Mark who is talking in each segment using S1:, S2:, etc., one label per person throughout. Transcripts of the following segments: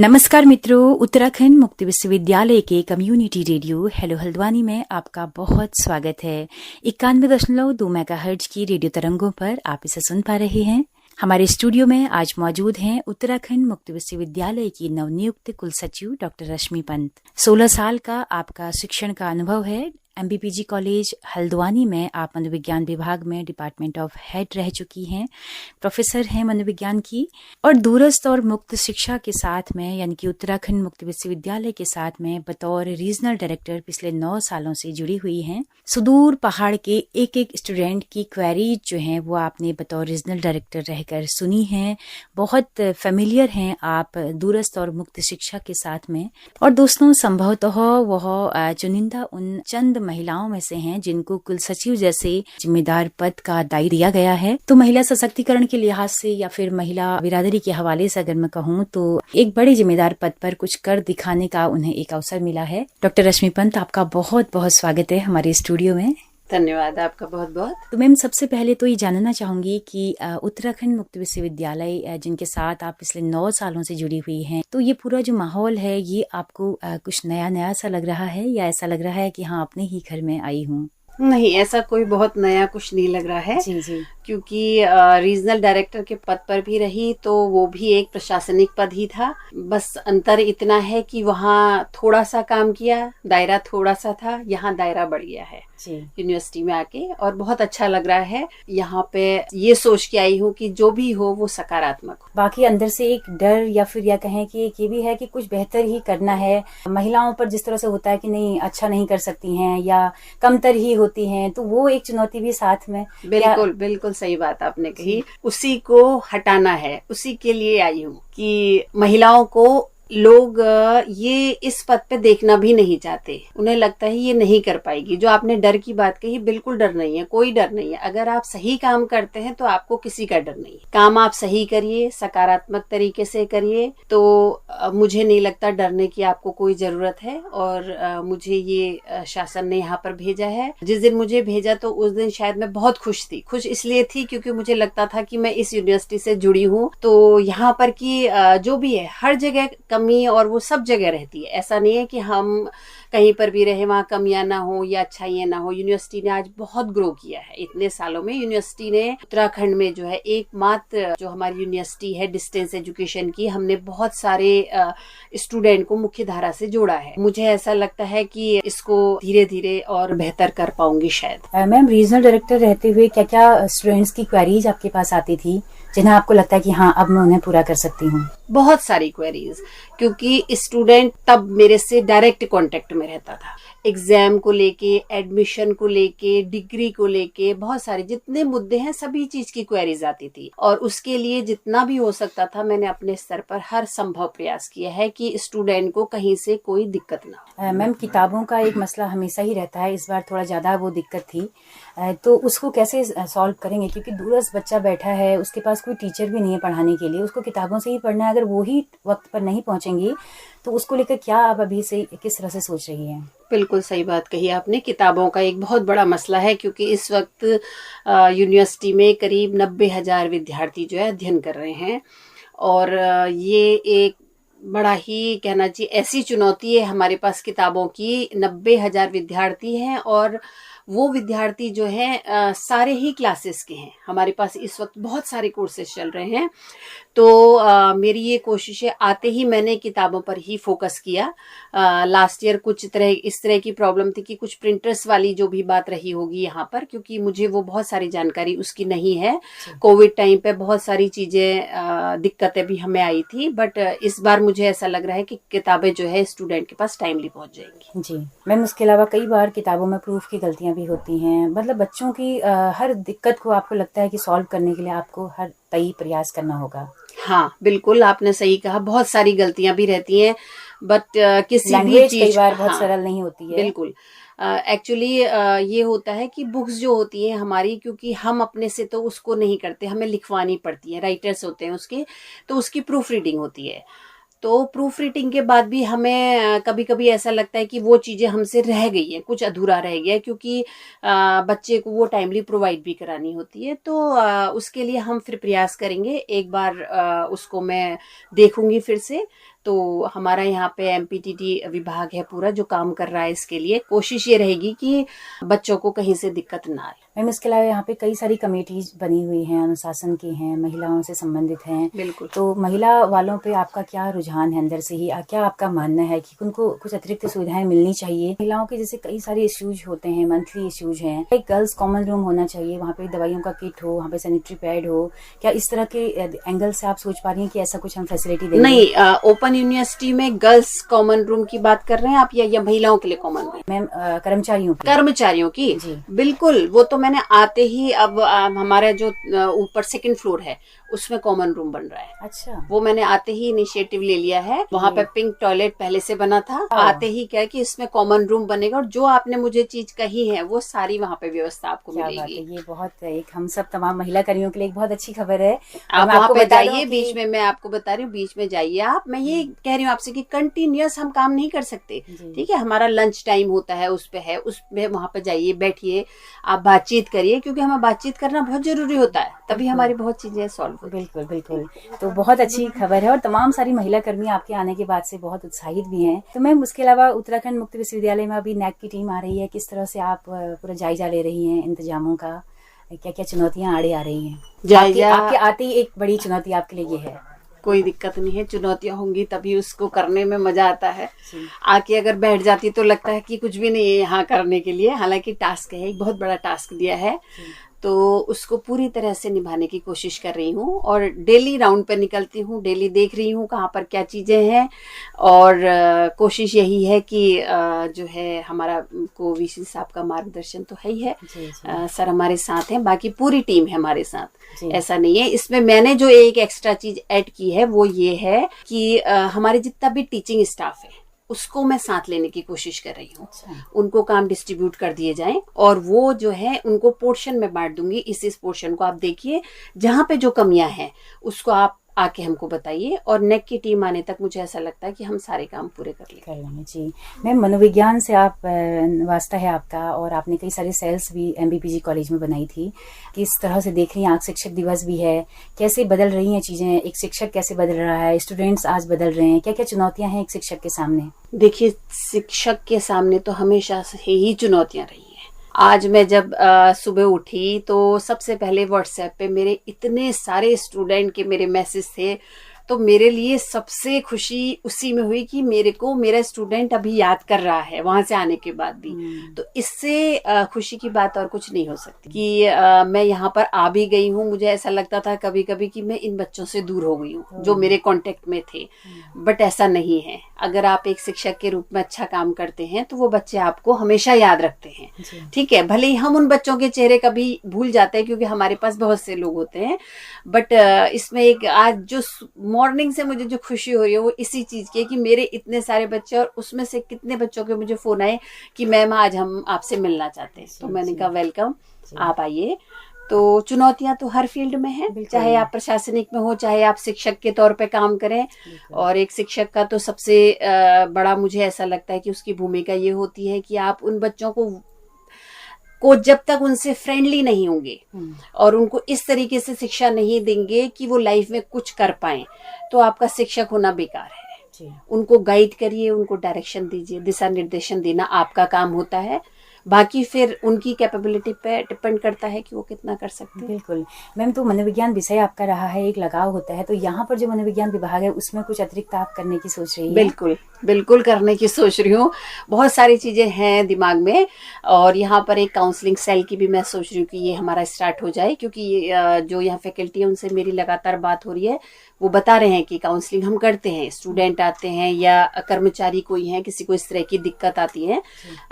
S1: नमस्कार मित्रों, उत्तराखंड मुक्त विश्वविद्यालय के कम्युनिटी रेडियो हेलो हल्द्वानी में आपका बहुत स्वागत है। 91.2 मेगाहर्ट्ज की रेडियो तरंगों पर आप इसे सुन पा रहे हैं। हमारे स्टूडियो में आज मौजूद हैं उत्तराखंड मुक्त विश्वविद्यालय की नवनियुक्त कुलसचिव डॉक्टर रश्मि पंत। 16 साल का आपका शिक्षण का अनुभव है। MBPG कॉलेज हल्द्वानी में आप मनोविज्ञान विभाग में डिपार्टमेंट ऑफ हेड रह चुकी हैं, प्रोफेसर हैं मनोविज्ञान की, और दूरस्थ और मुक्त शिक्षा के साथ में यानी कि उत्तराखंड मुक्त विश्वविद्यालय के साथ में बतौर रीजनल डायरेक्टर पिछले 9 सालों से जुड़ी हुई हैं। सुदूर पहाड़ के एक एक स्टूडेंट की क्वेरीज जो हैं वो आपने बतौर रीजनल डायरेक्टर रहकर सुनी हैं। बहुत फेमिलियर हैं आप दूरस्थ और मुक्त शिक्षा के साथ में। और दोस्तों, संभवतः वह चुनिंदा उन चंद महिलाओं में से हैं जिनको कुल सचिव जैसे जिम्मेदार पद का दायित्व दिया गया है। तो महिला सशक्तिकरण के लिहाज से या फिर महिला बिरादरी के हवाले से अगर मैं कहूँ तो एक बड़े जिम्मेदार पद पर कुछ कर दिखाने का उन्हें एक अवसर मिला है। डॉक्टर रश्मि पंत, आपका बहुत बहुत स्वागत है हमारे स्टूडियो में।
S2: धन्यवाद आपका बहुत बहुत।
S1: तो मैम, सबसे पहले तो ये जानना चाहूंगी कि उत्तराखंड मुक्त विश्वविद्यालय जिनके साथ आप पिछले 9 सालों से जुड़ी हुई हैं, तो ये पूरा जो माहौल है ये आपको कुछ नया नया सा लग रहा है या ऐसा लग रहा है कि हाँ अपने ही घर में आई हूँ?
S2: नहीं, ऐसा कोई बहुत नया कुछ नहीं लग रहा है।
S1: जी जी।
S2: क्योंकि रीजनल डायरेक्टर के पद पर भी रही तो वो भी एक प्रशासनिक पद ही था। बस अंतर इतना है कि वहाँ थोड़ा सा काम किया, दायरा थोड़ा सा था, यहाँ दायरा बढ़ गया है यूनिवर्सिटी में आके, और बहुत अच्छा लग रहा है। यहाँ पे ये सोच के आई हूँ कि जो भी हो वो सकारात्मक हो।
S1: बाकी अंदर से एक डर या फिर या कहें कि एक ये भी है कि कुछ बेहतर ही करना है। महिलाओं पर जिस तरह से होता है कि नहीं अच्छा नहीं कर सकती हैं या कमतर ही होती हैं, तो वो एक चुनौती भी साथ में।
S2: बिल्कुल बिल्कुल सही बात आपने कही। उसी को हटाना है, उसी के लिए आई हूँ कि महिलाओं को लोग ये इस पद पे देखना भी नहीं चाहते। उन्हें लगता है ये नहीं कर पाएगी। जो आपने डर की बात कही, बिल्कुल डर नहीं है, कोई डर नहीं है। अगर आप सही काम करते हैं तो आपको किसी का डर नहीं है। काम आप सही करिए, सकारात्मक तरीके से करिए, तो मुझे नहीं लगता डरने की आपको कोई जरूरत है। और मुझे ये शासन ने यहाँ पर भेजा है। जिस दिन मुझे भेजा तो उस दिन शायद मैं बहुत खुश थी। खुश इसलिए थी क्योंकि मुझे लगता था कि मैं इस यूनिवर्सिटी से जुड़ी हूँ, तो यहाँ पर की जो भी है हर जगह कमी और वो सब जगह रहती है। ऐसा नहीं है कि हम कहीं पर भी रहे वहाँ कमियां ना हो या अच्छाइयां ना हो। यूनिवर्सिटी ने आज बहुत ग्रो किया है इतने सालों में। यूनिवर्सिटी ने उत्तराखंड में जो है एकमात्र जो हमारी यूनिवर्सिटी है डिस्टेंस एजुकेशन की, हमने बहुत सारे स्टूडेंट को मुख्य धारा से जोड़ा है। मुझे ऐसा लगता है कि इसको धीरे धीरे और बेहतर कर पाऊंगी शायद।
S1: मैम, रीजनल डायरेक्टर रहते हुए क्या क्या स्टूडेंट्स की क्वेरीज आपके पास आती थी जिन्हें आपको लगता है कि हाँ अब मैं उन्हें पूरा कर सकती हूँ?
S2: बहुत सारी क्वेरीज, क्योंकि स्टूडेंट तब मेरे से डायरेक्ट कांटेक्ट में रहता था। एग्जाम को लेके, एडमिशन को लेके, डिग्री को लेके, बहुत सारे जितने मुद्दे हैं सभी चीज की क्वेरीज आती थी। और उसके लिए जितना भी हो सकता था मैंने अपने स्तर पर हर संभव प्रयास किया है कि स्टूडेंट को कहीं से कोई दिक्कत ना हो।
S1: मैम, किताबों का एक मसला हमेशा ही रहता है, इस बार थोड़ा ज्यादा वो दिक्कत थी, तो उसको कैसे सॉल्व करेंगे? क्योंकि दूरस्थ बच्चा बैठा है, उसके पास कोई टीचर भी नहीं है पढ़ाने के लिए, उसको किताबों से ही पढ़ना है। अगर वो ही वक्त पर नहीं पहुंचेंगी तो उसको लेकर क्या आप अभी से किस तरह से सोच रही हैं?
S2: बिल्कुल सही बात कही आपने। किताबों का एक बहुत बड़ा मसला है, क्योंकि इस वक्त यूनिवर्सिटी में करीब 90,000 विद्यार्थी जो है अध्ययन कर रहे हैं। और ये एक बड़ा ही कहना चाहिए ऐसी चुनौती है हमारे पास किताबों की। 90,000 विद्यार्थी हैं और वो विद्यार्थी जो है सारे ही क्लासेस के हैं। हमारे पास इस वक्त बहुत सारे कोर्सेज चल रहे हैं। तो मेरी ये कोशिश है, आते ही मैंने किताबों पर ही फोकस किया। लास्ट ईयर कुछ इस तरह की प्रॉब्लम थी कि कुछ प्रिंटर्स वाली जो भी बात रही होगी यहाँ पर, क्योंकि मुझे वो बहुत सारी जानकारी उसकी नहीं है। कोविड टाइम पे बहुत सारी चीजें दिक्कतें भी हमें आई थी, बट इस बार मुझे ऐसा लग रहा है कि किताबें जो है स्टूडेंट के पास टाइमली पहुंच जाएंगी।
S1: जी मैम, उसके अलावा कई बार किताबों में प्रूफ की गलतियां भी होती हैं। मतलब बच्चों की हर दिक्कत को आपको लगता है कि सॉल्व करने के लिए आपको हर तय प्रयास करना होगा?
S2: हाँ बिल्कुल, आपने सही कहा। बहुत सारी गलतियां भी रहती हैं, बट किसी भी चीज
S1: कई बार बहुत सरल नहीं होती है।
S2: बिल्कुल। एक्चुअली ये होता है कि बुक्स जो होती हैं हमारी, क्योंकि हम अपने से तो उसको नहीं करते, हमें लिखवानी पड़ती है। राइटर्स होते हैं उसके, तो उसकी प्रूफ रीडिंग होती है। तो प्रूफ रीडिंग के बाद भी हमें कभी कभी ऐसा लगता है कि वो चीजें हमसे रह गई है, कुछ अधूरा रह गया है, क्योंकि बच्चे को वो टाइमली प्रोवाइड भी करानी होती है। तो उसके लिए हम फिर प्रयास करेंगे। एक बार उसको मैं देखूंगी फिर से, तो हमारा यहाँ पे MPTT विभाग है पूरा जो काम कर रहा है इसके लिए। कोशिश ये रहेगी कि बच्चों को कहीं से दिक्कत ना आए।
S1: मैम इसके अलावा यहाँ पे कई सारी कमेटीज बनी हुई हैं, अनुशासन की हैं, महिलाओं से संबंधित हैं।
S2: बिल्कुल।
S1: तो महिला वालों पे आपका क्या रुझान है अंदर से ही, क्या आपका मानना है कि उनको कुछ अतिरिक्त सुविधाएं मिलनी चाहिए? महिलाओं के जैसे कई सारे इश्यूज होते हैं, मंथली इश्यूज हैं, एक गर्ल्स कॉमन रूम होना चाहिए, वहाँ पे दवाइयों का किट हो, वहाँ पे सैनिटरी पैड हो, क्या इस तरह के एंगल से आप सोच पा रही हैं कि ऐसा कुछ हम फैसिलिटी देंगे?
S2: नहीं, ओपन यूनिवर्सिटी में गर्ल्स कॉमन रूम की बात कर रहे हैं आप या महिलाओं के लिए कॉमन रूम?
S1: मैम
S2: कर्मचारियों की
S1: जी।
S2: बिल्कुल, वो तो मैंने आते ही अब हमारा जो ऊपर सेकंड फ्लोर है उसमें कॉमन रूम बन रहा है।
S1: अच्छा।
S2: वो मैंने आते ही इनिशिएटिव ले लिया है। वहाँ पे पिंक टॉयलेट पहले से बना था, आते ही क्या है कि इसमें कॉमन रूम बनेगा और जो आपने मुझे चीज कही है वो सारी वहाँ पे व्यवस्था आपको मिलेगी।
S1: ये बहुत एक हम सब तमाम महिला कर्मियों के लिए एक बहुत अच्छी खबर है।
S2: आप वहाँ पे जाइए, बीच में मैं आपको बता रही हूँ, बीच में जाइए आप। मैं ये कह रही हूँ आपसे कि कंटिन्यूअस हम काम नहीं कर सकते, ठीक है? हमारा लंच टाइम होता है, उस पे है, उसमें वहाँ पे जाइए, बैठिए, आप बातचीत करिए, क्योंकि हमें बातचीत करना बहुत जरूरी होता है, तभी हमारी बहुत चीजें सॉल्व होती है।
S1: बिल्कुल बिल्कुल। तो बहुत अच्छी खबर है और तमाम सारी महिला कर्मी आपके आने के बाद से बहुत उत्साहित भी हैं। तो मैम उसके अलावा उत्तराखंड मुक्त विश्वविद्यालय में अभी NAC की टीम आ रही है, किस तरह से आप पूरा जायजा ले रही हैं इंतजामों का, क्या क्या चुनौतियां आड़े आ रही हैं? आपके आते ही एक बड़ी चुनौती आपके लिए ये है?
S2: कोई दिक्कत नहीं है, चुनौतियां होंगी तभी उसको करने में मजा आता है। आके अगर बैठ जाती तो लगता है कि कुछ भी नहीं है यहाँ करने के लिए। हालांकि टास्क है, एक बहुत बड़ा टास्क दिया है, तो उसको पूरी तरह से निभाने की कोशिश कर रही हूँ और डेली राउंड पे निकलती हूँ, डेली देख रही हूँ कहाँ पर क्या चीजें हैं और कोशिश यही है कि जो है हमारा को VC साहब का मार्गदर्शन तो है ही है। सर हमारे साथ हैं, बाकी पूरी टीम है हमारे साथ, ऐसा नहीं है। इसमें मैंने जो एक एक्स्ट्रा चीज ऐड की है वो ये है कि हमारे जितना भी टीचिंग स्टाफ है उसको मैं साथ लेने की कोशिश कर रही हूँ। उनको काम डिस्ट्रीब्यूट कर दिए जाएं और वो जो है उनको पोर्शन में बांट दूंगी। इस पोर्शन को आप देखिए, जहाँ पे जो कमियां हैं उसको आप आके हमको बताइए और NAC की टीम आने तक मुझे ऐसा लगता है कि हम सारे काम पूरे कर लेंगे।
S1: जी मैम, मनोविज्ञान से आप वास्ता है आपका और आपने कई सारी सेल्स भी MBPG कॉलेज में बनाई थी। किस तरह से देख रही हैं, आज शिक्षक दिवस भी है, कैसे बदल रही हैं चीजें, एक शिक्षक कैसे बदल रहा है, स्टूडेंट्स आज बदल रहे हैं, क्या क्या चुनौतियां हैं एक शिक्षक के सामने?
S2: देखिए, शिक्षक के सामने तो हमेशा से ही चुनौतियां रही। आज मैं जब सुबह उठी तो सबसे पहले WhatsApp पे मेरे इतने सारे स्टूडेंट के मेरे मैसेज थे, तो मेरे लिए सबसे खुशी उसी में हुई कि मेरे को मेरा स्टूडेंट अभी याद कर रहा है वहां से आने के बाद भी। तो इससे खुशी की बात और कुछ नहीं हो सकती कि मैं यहाँ पर आ भी गई हूँ। मुझे ऐसा लगता था कभी कभी कि मैं इन बच्चों से दूर हो गई हूँ जो मेरे कांटेक्ट में थे, बट ऐसा नहीं है। अगर आप एक शिक्षक के रूप में अच्छा काम करते हैं तो वो बच्चे आपको हमेशा याद रखते हैं, ठीक है? भले ही हम उन बच्चों के चेहरे कभी भूल जाते हैं क्योंकि हमारे पास बहुत से लोग होते हैं, बट इसमें एक आज जो मॉर्निंग से मुझे जो खुशी हो रही है वो इसी चीज की है कि मेरे इतने सारे बच्चे और उसमें से कितने बच्चों के मुझे फोन आए कि मैम आज हम आपसे मिलना चाहते हैं। तो मैंने कहा वेलकम, आप आइए। तो चुनौतियां तो हर फील्ड में हैं, चाहे आप प्रशासनिक में हो, चाहे आप शिक्षक के तौर पे काम करें। और एक शिक्षक का तो सबसे बड़ा मुझे ऐसा लगता है कि उसकी भूमिका ये होती है कि आप उन बच्चों को जब तक उनसे फ्रेंडली नहीं होंगे और उनको इस तरीके से शिक्षा नहीं देंगे कि वो लाइफ में कुछ कर पाए, तो आपका शिक्षक होना बेकार है। उनको गाइड करिए, उनको डायरेक्शन दीजिए, दिशा निर्देशन देना आपका काम होता है। बाकी फिर उनकी कैपेबिलिटी पे डिपेंड करता है कि वो कितना कर सकते हैं।
S1: बिल्कुल मैम, तो मनोविज्ञान विषय आपका रहा है, एक लगाव होता है, तो यहाँ पर जो मनोविज्ञान विभाग है उसमें कुछ अतिरिक्त आप करने की सोच रही है?
S2: बिल्कुल बिल्कुल करने की सोच रही हूँ। बहुत सारी चीजें हैं दिमाग में और यहाँ पर एक काउंसलिंग सेल की भी मैं सोच रही हूँ कि ये हमारा स्टार्ट हो जाए, क्योंकि जो यहाँ फैकल्टी है उनसे मेरी लगातार बात हो रही है। वो बता रहे हैं कि काउंसलिंग हम करते हैं, स्टूडेंट आते हैं या कर्मचारी कोई है, किसी को इस तरह की दिक्कत आती है।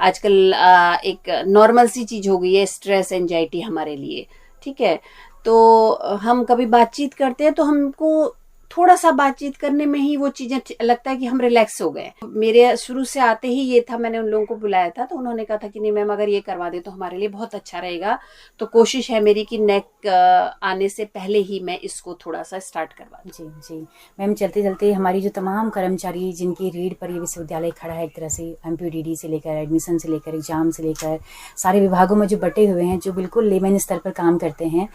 S2: आजकल एक नॉर्मल सी चीज हो गई है स्ट्रेस एंजाइटी हमारे लिए, ठीक है? तो हम कभी बातचीत करते हैं तो हमको थोड़ा सा बातचीत करने में ही वो चीजें लगता है कि हम रिलैक्स हो गए। मेरे शुरू से आते ही ये था, मैंने उन लोगों को बुलाया था तो उन्होंने कहा था कि नहीं मैम, अगर ये करवा दे तो हमारे लिए बहुत अच्छा रहेगा। तो कोशिश है मेरी कि NAC आने से पहले ही मैं इसको थोड़ा सा स्टार्ट करवा दूं।
S1: जी जी मैम, चलते चलते हमारी जो तमाम कर्मचारी जिनकी रीढ़ पर ये विश्वविद्यालय खड़ा है, एक तरह से MPDD से लेकर एडमिशन से लेकर एग्जाम से लेकर सारे विभागों में जो बटे हुए हैं, जो बिल्कुल लेमैन स्तर पर काम करते हैं,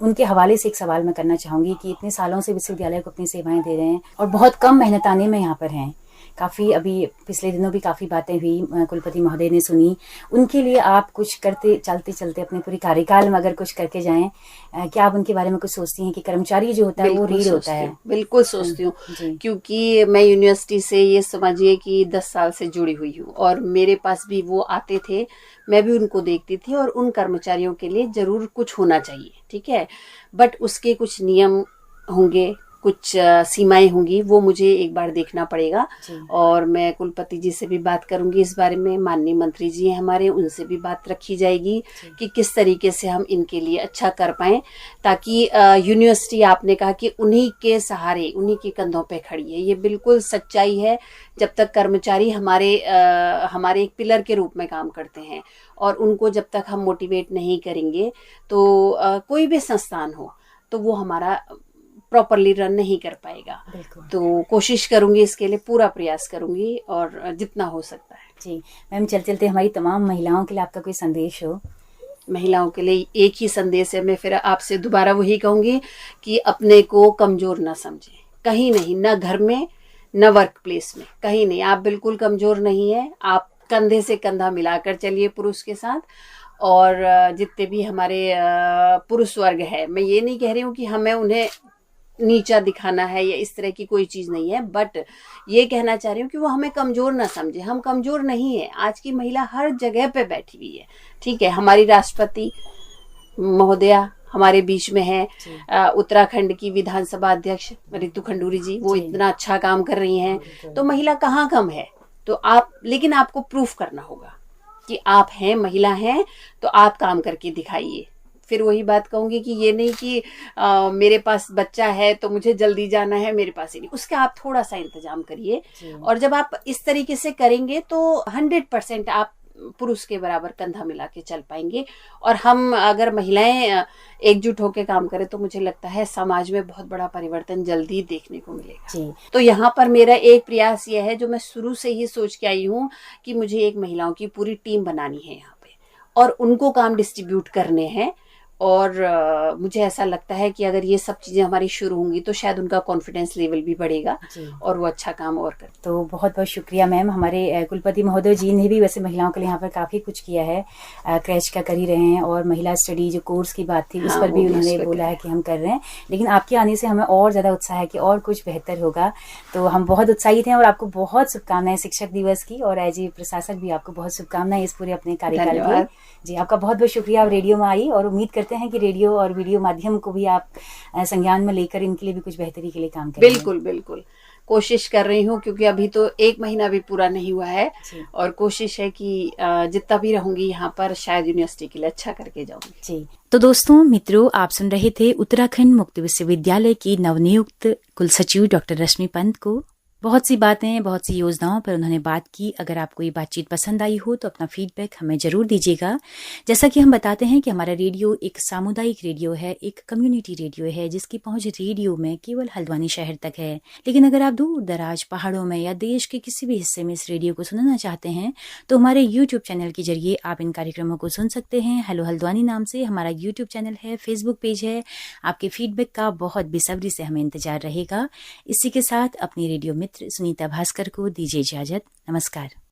S1: उनके हवाले से एक सवाल मैं करना चाहूँगी कि इतने सालों से विश्वविद्यालय को अपनी सेवाएं दे रहे हैं और बहुत कम मेहनताने में यहाँ पर हैं। काफ़ी अभी पिछले दिनों भी काफ़ी बातें हुई, कुलपति महोदय ने सुनी। उनके लिए आप कुछ करते चलते चलते अपने पूरे कार्यकाल में अगर कुछ करके जाएं, क्या आप उनके बारे में कुछ सोचती हैं कि कर्मचारी जो होता है वो रीढ़ होता है?
S2: बिल्कुल सोचती हूँ, क्योंकि मैं यूनिवर्सिटी से ये समझिए कि 10 साल से जुड़ी हुई हूँ और मेरे पास भी वो आते थे, मैं भी उनको देखती थी और उन कर्मचारियों के लिए जरूर कुछ होना चाहिए, ठीक है, बट उसके कुछ नियम होंगे, कुछ सीमाएं होंगी, वो मुझे एक बार देखना पड़ेगा। और मैं कुलपति जी से भी बात करूंगी इस बारे में, माननीय मंत्री जी हैं हमारे, उनसे भी बात रखी जाएगी कि किस तरीके से हम इनके लिए अच्छा कर पाएं, ताकि यूनिवर्सिटी, आपने कहा कि उन्हीं के सहारे, उन्हीं के कंधों पे खड़ी है, ये बिल्कुल सच्चाई है। जब तक कर्मचारी हमारे एक पिलर के रूप में काम करते हैं और उनको जब तक हम मोटिवेट नहीं करेंगे तो कोई भी संस्थान हो तो वो हमारा प्रॉपरली रन नहीं कर पाएगा। तो कोशिश करूंगी, इसके लिए पूरा प्रयास करूंगी और जितना हो सकता है।
S1: जी मैम, चलते चलते हमारी तमाम महिलाओं के लिए आपका कोई संदेश हो?
S2: महिलाओं के लिए एक ही संदेश है, मैं फिर आपसे दोबारा वही कहूंगी कि अपने को कमजोर ना समझें, कहीं नहीं, ना घर में न वर्क प्लेस में, कहीं नहीं। आप बिल्कुल कमजोर नहीं है, आप कंधे से कंधा मिलाकर चलिए पुरुष के साथ। और जितने भी हमारे पुरुष वर्ग है, मैं ये नहीं कह रही हूँ कि हमें उन्हें नीचा दिखाना है या इस तरह की कोई चीज नहीं है, बट ये कहना चाह रही हूँ कि वो हमें कमजोर ना समझे। हम कमजोर नहीं है, आज की महिला हर जगह पे बैठी हुई है, ठीक है। हमारी राष्ट्रपति महोदया हमारे बीच में है, उत्तराखंड की विधानसभा अध्यक्ष रितु खंडूरी जी, वो इतना अच्छा काम कर रही हैं, तो महिला कहाँ कम है। तो आप, लेकिन आपको प्रूफ करना होगा कि आप हैं, महिला हैं, तो आप काम करके दिखाइए। फिर वही बात कहूंगी कि ये नहीं कि मेरे पास बच्चा है तो मुझे जल्दी जाना है, मेरे पास ही नहीं, उसका आप थोड़ा सा इंतजाम करिए। और जब आप इस तरीके से करेंगे तो 100% आप पुरुष के बराबर कंधा मिला के चल पाएंगे। और हम अगर महिलाएं एकजुट होकर काम करें तो मुझे लगता है समाज में बहुत बड़ा परिवर्तन जल्दी देखने को मिलेगा। तो यहाँ पर मेरा एक प्रयास यह है, जो मैं शुरू से ही सोच के आई हूँ, कि मुझे एक महिलाओं की पूरी टीम बनानी है यहाँ पे और उनको काम डिस्ट्रीब्यूट करने हैं। और मुझे ऐसा लगता है कि अगर ये सब चीजें हमारी शुरू होंगी तो शायद उनका कॉन्फिडेंस लेवल भी बढ़ेगा और वो अच्छा काम और कर।
S1: तो बहुत बहुत शुक्रिया मैम। हमारे कुलपति महोदय जी ने भी वैसे महिलाओं के लिए यहाँ पर काफी कुछ किया है, क्रैच का कर ही रहे हैं, और महिला स्टडी जो कोर्स की बात थी उस पर भी उन्होंने बोला है कि हम कर रहे हैं। लेकिन आपके आने से हमें और ज्यादा उत्साह है कि और कुछ बेहतर होगा। तो हम बहुत उत्साहित हैं और आपको बहुत शुभकामनाएं शिक्षक दिवस की, और एज ए प्रशासक भी आपको बहुत शुभकामनाएं इस पूरे अपने कार्यकाल की। जी आपका बहुत बहुत शुक्रिया, आप रेडियो में आई, और उम्मीद करते हैं कि रेडियो और वीडियो माध्यम को भी आप संज्ञान में लेकर इनके लिए भी कुछ बेहतरी के लिए काम करें।
S2: बिल्कुल बिल्कुल कोशिश कर रही हूँ, क्योंकि अभी तो 1 महीना भी पूरा नहीं हुआ है, और कोशिश है कि जितना भी रहूंगी यहाँ पर शायद यूनिवर्सिटी के लिए अच्छा करके जाऊंगी।
S1: जी तो दोस्तों मित्रों, आप सुन रहे थे उत्तराखंड मुक्त विश्वविद्यालय की नवनियुक्त कुलसचिव डॉक्टर रश्मि पंत को। बहुत सी बातें, बहुत सी योजनाओं पर उन्होंने बात की। अगर आपको ये बातचीत पसंद आई हो तो अपना फीडबैक हमें जरूर दीजिएगा। जैसा कि हम बताते हैं कि हमारा रेडियो एक सामुदायिक रेडियो है, एक कम्युनिटी रेडियो है, जिसकी पहुंच रेडियो में केवल हल्द्वानी शहर तक है। लेकिन अगर आप दूर दराज पहाड़ों में या देश के किसी भी हिस्से में इस रेडियो को सुनना चाहते हैं तो हमारे यूट्यूब चैनल के जरिए आप इन कार्यक्रमों को सुन सकते हैं। हेलो हल्द्वानी नाम से हमारा यूट्यूब चैनल है, फेसबुक पेज है। आपके फीडबैक का बहुत बेसब्री से हमें इंतजार रहेगा। इसी के साथ अपनी रेडियो मित्र सुनीता भास्कर को दीजिए इजाजत। नमस्कार।